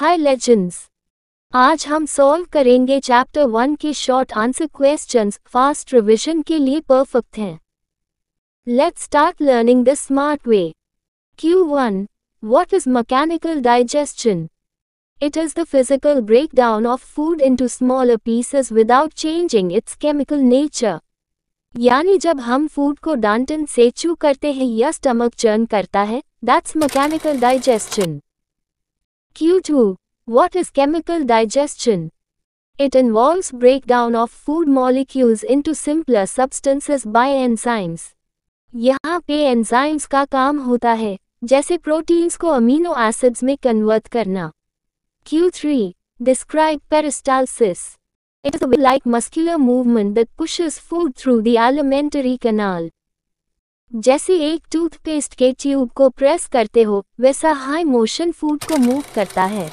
हाय legends, आज हम solve करेंगे चैप्टर 1 के short answer questions fast revision के लिए परफेक्ट हैं। Let's start learning the smart way. Q1. What is mechanical digestion? It is the physical breakdown of food into smaller pieces without changing its chemical nature. यानी जब हम food को डांटन से चू करते हैं या स्टमक चर्न करता है, that's mechanical digestion. Q2. What is chemical digestion? It involves breakdown of food molecules into simpler substances by enzymes. यहाँ पे enzymes का काम होता है, जैसे प्रोटीन्स को अमीनो एसिड्स में कन्वर्ट करना। Q3. Describe peristalsis. It is a like muscular movement that pushes food through the alimentary canal. जैसे एक टूथपेस्ट के ट्यूब को प्रेस करते हो, वैसा हाई मोशन फूड को मूव करता है।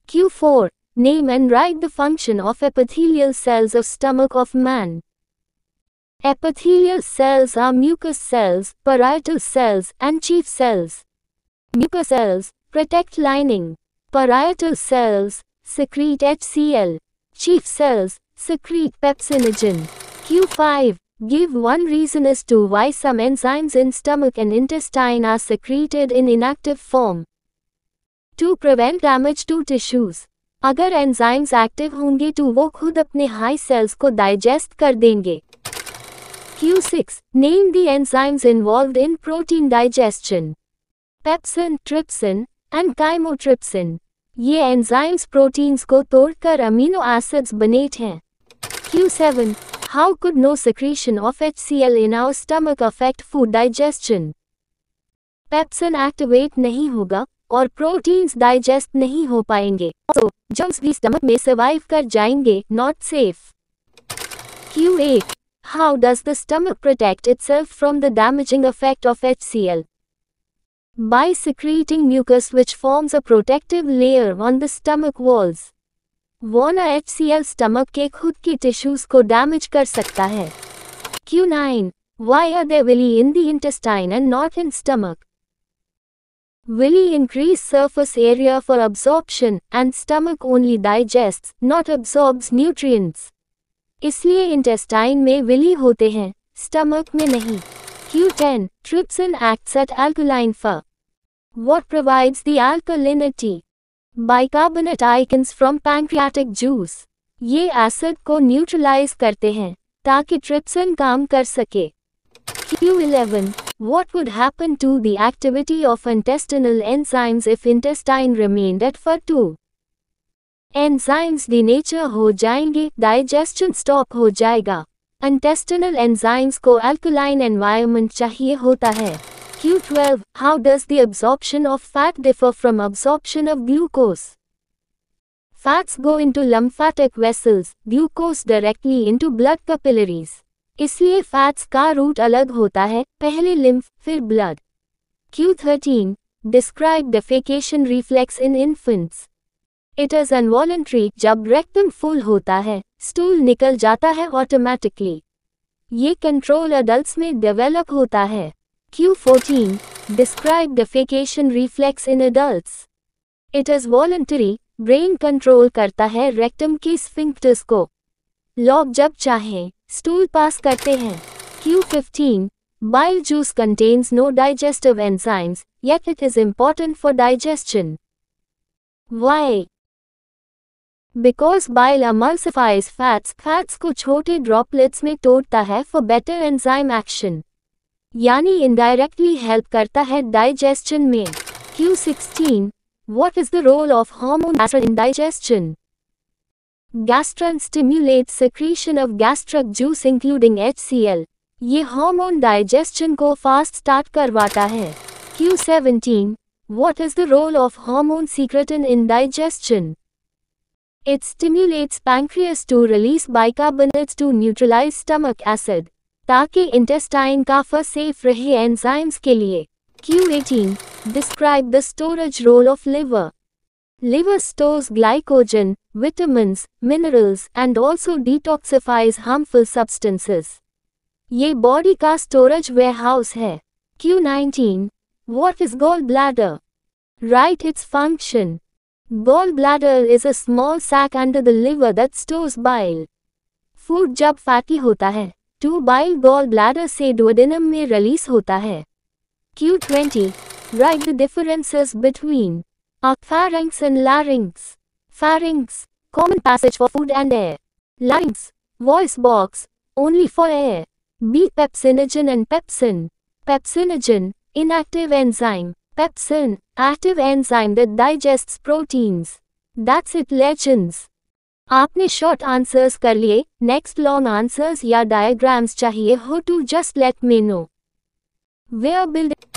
Q4. Name and write the function of epithelial cells of stomach of man. Epithelial cells are mucous cells, parietal cells, and chief cells. Mucous cells protect lining. Parietal cells secrete HCl. Chief cells secrete pepsinogen. Q5. Give one reason as to why some enzymes in stomach and intestine are secreted in inactive form. To prevent damage to tissues. अगर enzymes active होंगे तो वो खुद अपने high sales को digest कर देंगे। Q6. Name the enzymes involved in protein digestion. Pepsin, trypsin, and chymotrypsin. ये एंजाइम्स प्रोटीन्स को तोड़कर अमीनो एसिड्स बनाते हैं। Q7. How could no secretion of HCl in our stomach affect food digestion? Pepsin activate नहीं होगा और proteins digest नहीं हो पाएंगे, तो जर्म्स भी स्टमक में सर्वाइव कर जाएंगे, not safe. Q8. How does the stomach protect itself from the damaging effect of HCl? By secreting mucus which forms a protective layer on the stomach walls. वरना HCl stomach के खुद की tissues को damage कर सकता है। Q9. Why are there villi in the intestine and not in stomach? Villi increase surface area for absorption and stomach only digests, not absorbs nutrients. इसलिए intestine में विली होते हैं, स्टमक में नहीं। Q10. Trypsin acts at alkaline pH. What provides the alkalinity? Bicarbonate ions from pancreatic juice. ये acid को neutralise करते हैं ताकि ट्रिप्सिन काम कर सके। Q11. What would happen to the activity of intestinal enzymes if intestine remained at F2? Enzymes denature हो जाएंगे, डाइजेशन स्टॉप हो जाएगा। Intestinal enzymes को alkaline environment चाहिए होता है। Q12. How does the absorption of fat differ from absorption of glucose? Fats go into lymphatic vessels, glucose directly into blood capillaries. इसलिए fats का रूट अलग होता है, पहले लिम्फ फिर blood. Q13. Describe defecation reflex in infants. It is involuntary जब rectum full होता है, स्टूल निकल जाता है ऑटोमेटिकली। ये कंट्रोल अडल्ट्स में डेवलप होता है। Q14. Describe defecation reflex in adults. It is voluntary, brain control करता है रेक्टम के स्फिंक्टर्स को। लॉग जब चाहें, स्टूल पास करते हैं। Q15. Bile juice contains no digestive enzymes, yet it is important for digestion. Why? Because bile emulsifies fats, fats को छोटे ड्रॉपलेट्स में तोड़ता है for better enzyme action. यानी इनडायरेक्टली हेल्प करता है डाइजेशन में। Q16. What is the role of hormone gastrin in digestion? Gastrin stimulates secretion of gastric juice including HCl. ये हार्मोन डाइजेशन को फास्ट स्टार्ट करवाता है। Q17. What is the role of hormone secretin in digestion? It stimulates pancreas to release bicarbonates to neutralize stomach acid. ताकि intestine का फस safe रहे enzymes के लिए। Q18. Describe the storage role of liver. Liver stores glycogen, vitamins, minerals, and also detoxifies harmful substances. ये body का storage warehouse है। Q19. What is gallbladder? Write its function. Gallbladder is a small sac under the liver that stores bile. Food जब fatty होता है तो bile gall bladder से duodenum में release होता है। Q20. Write the differences between pharynx and larynx. Pharynx, common passage for food and air. Larynx, voice box, only for air. B. Pepsinogen and pepsin. Pepsinogen, inactive enzyme. Pepsin, active enzyme that digests proteins. That's it, legends. आपने short answers कर लिए। Next long answers या diagrams चाहिए हो तो just let me know. We are building